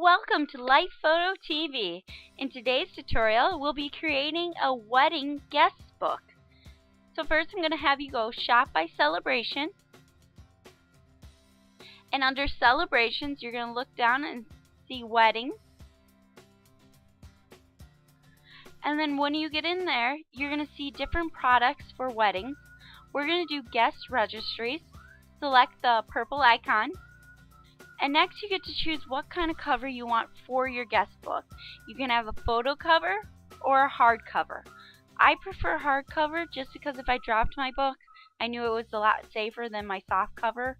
Welcome to Lifephoto TV. In today's tutorial, we'll be creating a wedding guest book. So first I'm going to have you go shop by celebration. And under celebrations, you're going to look down and see weddings. And then when you get in there, you're going to see different products for weddings. We're going to do guest registries. Select the purple icon. And next you get to choose what kind of cover you want for your guest book. You can have a photo cover or a hard cover. I prefer hard cover just because if I dropped my book, I knew it was a lot safer than my soft cover.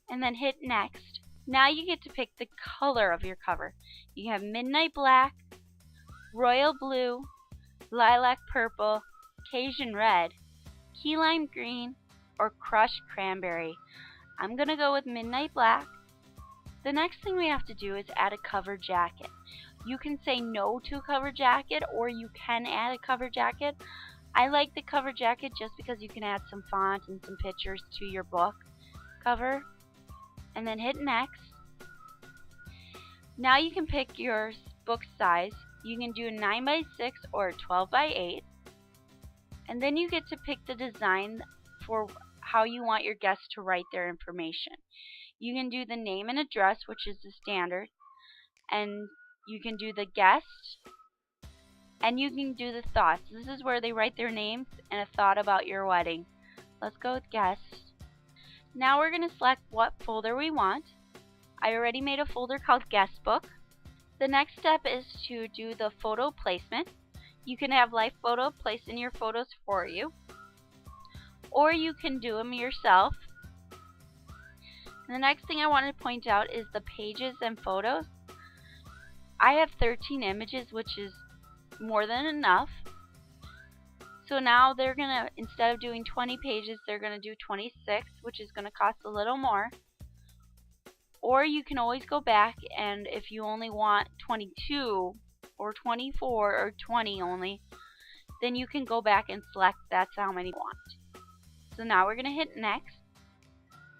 And then hit next. Now you get to pick the color of your cover. You can have midnight black, royal blue, lilac purple, Cajun red, key lime green, or crushed cranberry. I'm going to go with midnight black. The next thing we have to do is add a cover jacket. You can say no to a cover jacket or you can add a cover jacket. I like the cover jacket just because you can add some font and some pictures to your book cover. And then hit next. Now you can pick your book size. You can do a 9x6 or a 12x8. And then you get to pick the design for how you want your guests to write their information. You can do the name and address, which is the standard, and you can do the guest, and you can do the thoughts. This is where they write their names and a thought about your wedding. Let's go with guest. Now we're going to select what folder we want. I already made a folder called guest book. The next step is to do the photo placement. You can have Lifephoto placing your photos for you, or you can do them yourself. The next thing I want to point out is the pages and photos. I have 13 images, which is more than enough. So now they're going to, instead of doing 20 pages, they're going to do 26, which is going to cost a little more. Or you can always go back, and if you only want 22 or 24 or 20 only, then you can go back and select that's how many you want. So now we're going to hit next.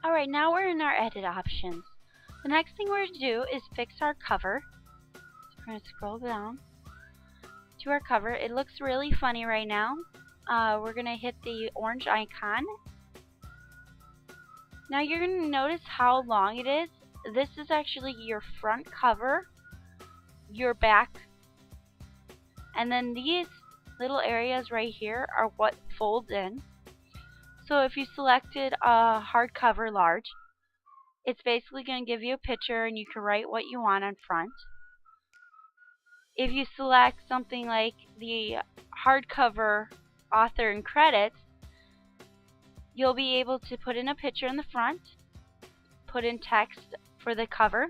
Alright, now we're in our edit options. The next thing we're going to do is fix our cover. So we're going to scroll down to our cover. It looks really funny right now. We're going to hit the orange icon. Now you're going to notice how long it is. This is actually your front cover, your back, and then these little areas right here are what folds in. So if you selected a hardcover large, it's basically going to give you a picture and you can write what you want on front. If you select something like the hardcover author and credits, you'll be able to put in a picture in the front, put in text for the cover,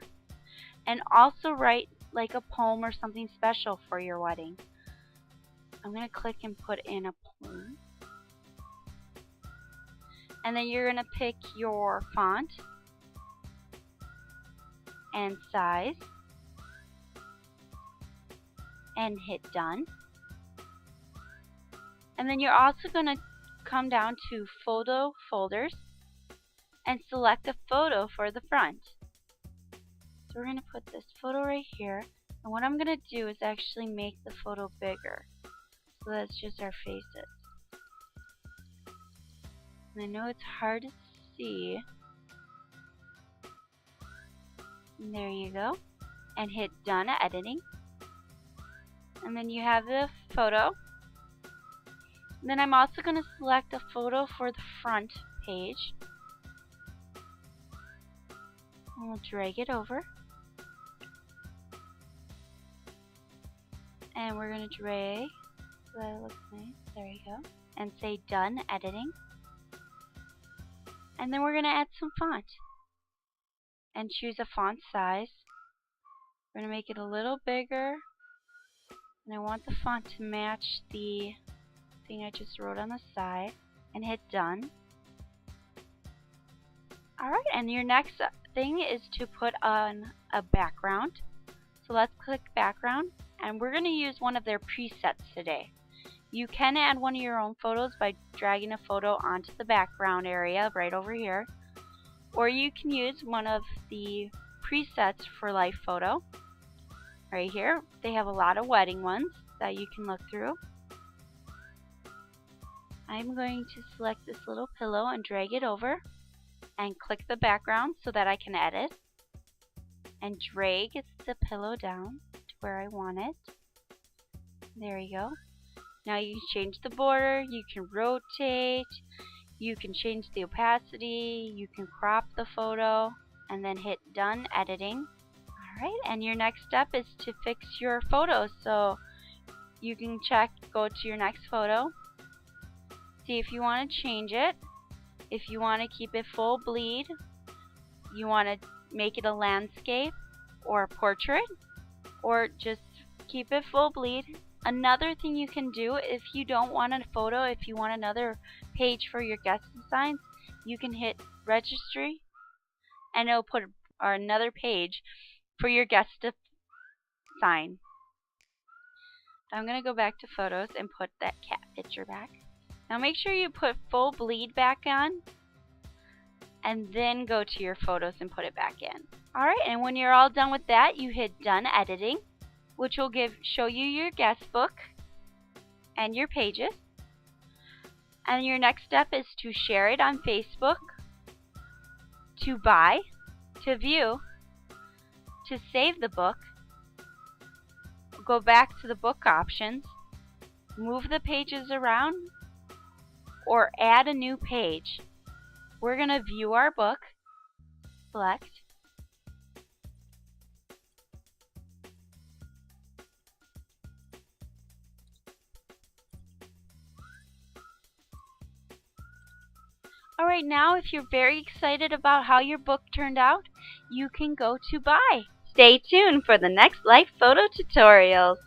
and also write like a poem or something special for your wedding. I'm going to click and put in a poem. And then you're going to pick your font and size and hit done. And then you're also going to come down to photo folders and select a photo for the front. So we're going to put this photo right here. And what I'm going to do is actually make the photo bigger. So that's just our faces. I know it's hard to see. And there you go. And hit done editing. And then you have the photo. And then I'm also going to select a photo for the front page. And we'll drag it over. And we're going to drag so that it looks nice. There you go. And say done editing. And then we're going to add some font and choose a font size. We're going to make it a little bigger, and I want the font to match the thing I just wrote on the side, and hit done. Alright, and your next thing is to put on a background. So let's click background, and we're going to use one of their presets today. You can add one of your own photos by dragging a photo onto the background area right over here. Or you can use one of the presets for Lifephoto. Right here, they have a lot of wedding ones that you can look through. I'm going to select this little pillow and drag it over and click the background so that I can edit. And drag the pillow down to where I want it. There you go. Now you can change the border, you can rotate, you can change the opacity, you can crop the photo, and then hit done editing. Alright, and your next step is to fix your photos. So you can go to your next photo, see if you want to change it. If you want to keep it full bleed, you want to make it a landscape or a portrait, or just keep it full bleed. Another thing you can do, if you don't want a photo, if you want another page for your guest designs, you can hit registry and it'll put another page for your guest to sign. I'm going to go back to photos and put that cat picture back. Now make sure you put full bleed back on and then go to your photos and put it back in. Alright, and when you're all done with that, you hit done editing, which will show you your guest book and your pages. And your next step is to share it on Facebook, to buy, to view, to save the book, go back to the book options, move the pages around, or add a new page. We're going to view our book, select, Alright, now if you're very excited about how your book turned out, you can go to buy. Stay tuned for the next Lifephoto tutorials.